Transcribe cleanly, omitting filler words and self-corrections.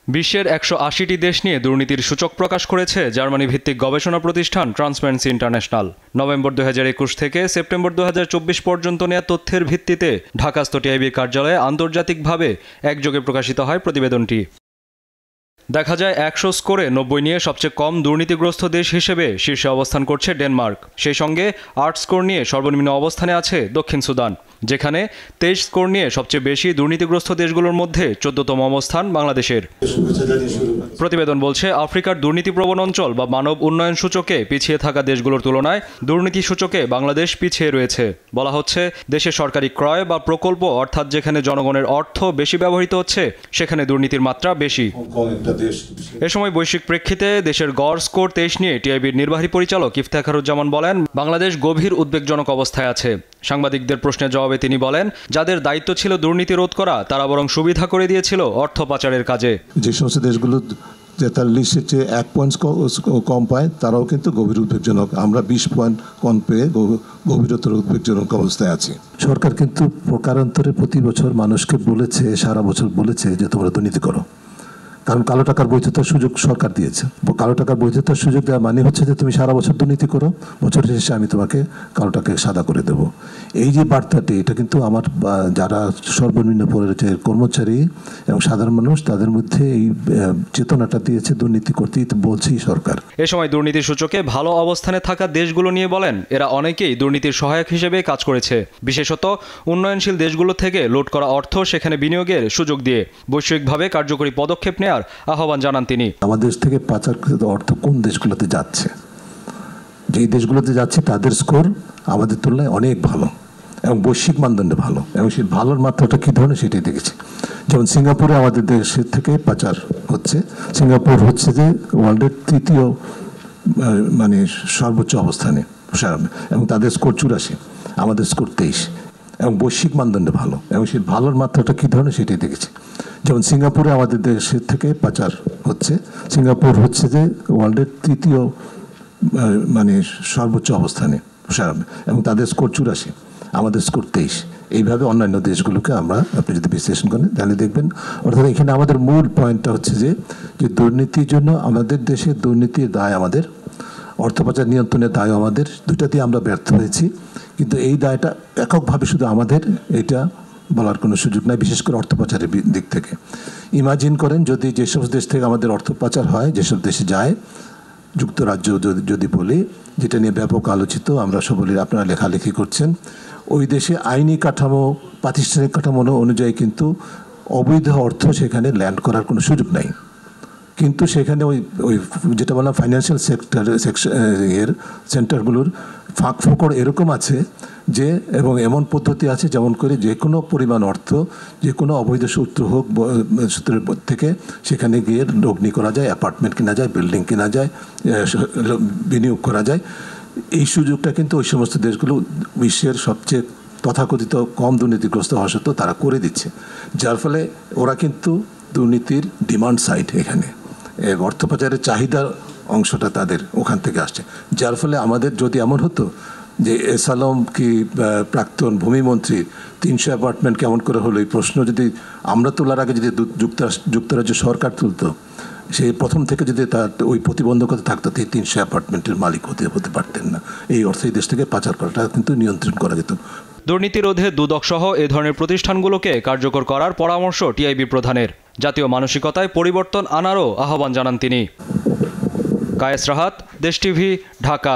বিশ্বের ১৮০টি দেশ নিয়ে দুর্নীতির সূচক প্রকাশ করেছে জার্মানি ভিত্তিক গবেষণা প্রতিষ্ঠান ট্রান্সপারেন্সি ইন্টারন্যাশনাল। নভেম্বর ২০২১ থেকে সেপ্টেম্বর ২০২৪ পর্যন্ত নেওয়া তথ্যের ভিত্তিতে ঢাকাস্থ টিআইবির কার্যালয়ে আন্তর্জাতিকভাবে একযোগে প্রকাশিত হয় প্রতিবেদনটি। দেখা যায় ১০০ স্কোরে ৯০ নিয়ে সবচেয়ে কম দুর্নীতিগ্রস্ত দেশ হিসেবে শীর্ষে অবস্থান করছে ডেনমার্ক। সেই সঙ্গে ৮ স্কোর নিয়ে সর্বনিম্ন অবস্থানে আছে দক্ষিণ সুদান, যেখানে ২৩ স্কোর নিয়ে সবচেয়ে বেশি দুর্নীতিগ্রস্ত দেশগুলোর মধ্যে ১৪তম অবস্থান বাংলাদেশের। প্রতিবেদন বলছে, আফ্রিকার দুর্নীতিপ্রবণ অঞ্চল বা মানব উন্নয়ন সূচকে পিছিয়ে থাকা দেশগুলোর তুলনায় দুর্নীতি সূচকে বাংলাদেশ পিছিয়ে রয়েছে। বলা হচ্ছে, দেশে সরকারি ক্রয় বা প্রকল্প, অর্থাৎ যেখানে জনগণের অর্থ বেশি ব্যবহৃত হচ্ছে, সেখানে দুর্নীতির মাত্রা বেশি। এ সময় বৈশ্বিক প্রেক্ষিতে দেশের গড় স্কোর ২৩ নিয়ে টিআইবির নির্বাহী পরিচালক ইফতেখারুজ্জামান বলেন, বাংলাদেশ গভীর উদ্বেগজনক অবস্থায় আছে। সাংবাদিকদের প্রশ্নের জবাবে তিনি বলেন, যাদের দায়িত্ব ছিল দুর্নীতি রোধ করা, তারা বরং সুবিধা করে দিয়েছিল অর্থ পাচারের কাজে। যে সমস্ত দেশগুলো ৪৩-এর চেয়ে ১ পয়েন্ট কম পায়, তারাও কিন্তু গভীর উদ্বেগজনক। আমরা ২০ পয়েন্ট কম পেয়ে গভীরতর উদ্বেগজনক অবস্থায় আছি। সরকার কিন্তু প্রকারান্তরে প্রতি বছর মানুষকে বলেছে, সারা বছর বলেছে যে তোমরা দুর্নীতি করো, কারণ কালো টাকার বৈধতার সুযোগ সরকার দিয়েছে। কালো টাকার বৈধতার সুযোগ দেওয়া মানে হচ্ছে যে তুমি সারা বছর দুর্নীতি করো, বছর শেষে আমি তোমাকে কালো টাকাকে সাদা করে দেব। এই যে বার্তাটি, এটা কিন্তু আমার যারা সর্বনিম্ন পর্যায়ের কর্মচারী এবং সাধারণ মানুষ, তাদের মধ্যে এই চেতনাটা দিয়েছে দুর্নীতি করতেই বলছেই সরকার। এ সময় দুর্নীতির সূচকে ভালো অবস্থানে থাকা দেশগুলো নিয়ে বলেন, এরা অনেকেই দুর্নীতির সহায়ক হিসেবে কাজ করেছে, বিশেষত উন্নয়নশীল দেশগুলো থেকে লুট করা অর্থ সেখানে বিনিয়োগের সুযোগ দিয়ে বৈশ্বিকভাবে কার্যকরী পদক্ষেপ নেওয়ার আহ্বান জানান তিনি। আমাদের দেশ থেকে পাচারকৃত অর্থ কোন দেশগুলোতে যাচ্ছে, যেই দেশগুলোতে যাচ্ছে তাদের স্কোর আমাদের তুলনায় অনেক ভালো এবং বৈশ্বিক মানদণ্ডে ভালো, এবং সেই ভালোর মাত্রাটা কী ধরনের সেটাই দেখেছি। যেমন সিঙ্গাপুরে আমাদের দেশের থেকে পাচার হচ্ছে, সিঙ্গাপুর হচ্ছে যে ওয়ার্ল্ডের তৃতীয় মানে সর্বোচ্চ অবস্থানে, এবং তাদের স্কোর ৮৪, আমাদের স্কোর ২৩, এবং বৈশ্বিক মানদণ্ডে ভালো, এবং সেই ভালোর মাত্রাটা কী ধরনের সেটাই দেখেছি। যেমন সিঙ্গাপুরে আমাদের দেশের থেকে পাচার হচ্ছে, সিঙ্গাপুর হচ্ছে যে ওয়ার্ল্ডের তৃতীয় মানে সর্বোচ্চ অবস্থানে, এবং তাদের স্কোর ৮৪, আমাদের স্কোর ২৩। এইভাবে অন্যান্য দেশগুলোকে আমরা, আপনি যদি বিশ্লেষণ করেন তাহলে দেখবেন। অর্থাৎ এখানে আমাদের মূল পয়েন্টটা হচ্ছে যে দুর্নীতির জন্য আমাদের দেশে দুর্নীতির দায় আমাদের, অর্থ পাচার নিয়ন্ত্রণের দায় আমাদের, দুটাতেই আমরা ব্যর্থ হয়েছি। কিন্তু এই দায়টা এককভাবে শুধু আমাদের, এটা বলার কোনো সুযোগ নাই, বিশেষ করে অর্থ পাচারের দিক থেকে। ইমাজিন করেন যদি যেসব দেশ থেকে আমাদের অর্থ পাচার হয়, যেসব দেশে যায়, যুক্তরাজ্য যদি বলি, যেটা নিয়ে ব্যাপক আলোচিত, আমরা সকলে আপনারা লেখালেখি করছেন, ওই দেশে আইনি কাঠামো, প্রাতিষ্ঠানিক কাঠামো অনুযায়ী কিন্তু অবৈধ অর্থ সেখানে ল্যান্ড করার কোনো সুযোগ নাই। কিন্তু সেখানে ওই যেটা বললাম ফাইন্যান্সিয়াল সেন্টারগুলোর ফাঁক ফোকড় এরকম আছে যে, এবং এমন পদ্ধতি আছে যেমন করে যে কোনো পরিমাণ অর্থ, যে কোনো অবৈধ সূত্র হোক, সূত্রের থেকে সেখানে গিয়ে লগ্নি করা যায়, অ্যাপার্টমেন্ট কেনা যায়, বিল্ডিং কেনা যায়, বিনিয়োগ করা যায়। এই সুযোগটা কিন্তু ওই সমস্ত দেশগুলো বিশ্বের সবচেয়ে তথাকথিত কম দুর্নীতিগ্রস্ত হওয়া সত্ত্বেও তারা করে দিচ্ছে, যার ফলে ওরা কিন্তু দুর্নীতির ডিমান্ড সাইড, এখানে অর্থ পাচারের চাহিদার অংশটা তাদের ওখান থেকে আসছে। যার ফলে আমাদের যদি এমন হতো যে এসালম কি প্রাক্তন ভূমিমন্ত্রী ৩০০ অ্যাপার্টমেন্ট কেমন করে হলো, এই প্রশ্ন যদি আমরা তোলার আগে যদি যুক্তরাজ্য সরকার তুলতো, সেই প্রথম থেকে যদি তার ওই প্রতিবন্ধকতা থাকতো, ৩০০ অ্যাপার্টমেন্টের মালিক হতে পারতেন না। এই অর্থ এই দেশ থেকে পাচার করাটা কিন্তু নিয়ন্ত্রণ করা যেত। দুর্নীতি রোধে দুদক সহ এ ধরনের প্রতিষ্ঠানগুলোকে কার্যকর করার পরামর্শ টিআইবি প্রধানের। জাতীয় মানসিকতায় পরিবর্তন আনারও আহ্বান জানান তিনি। কায়েস রাহাত, দেশ টিভি, ঢাকা।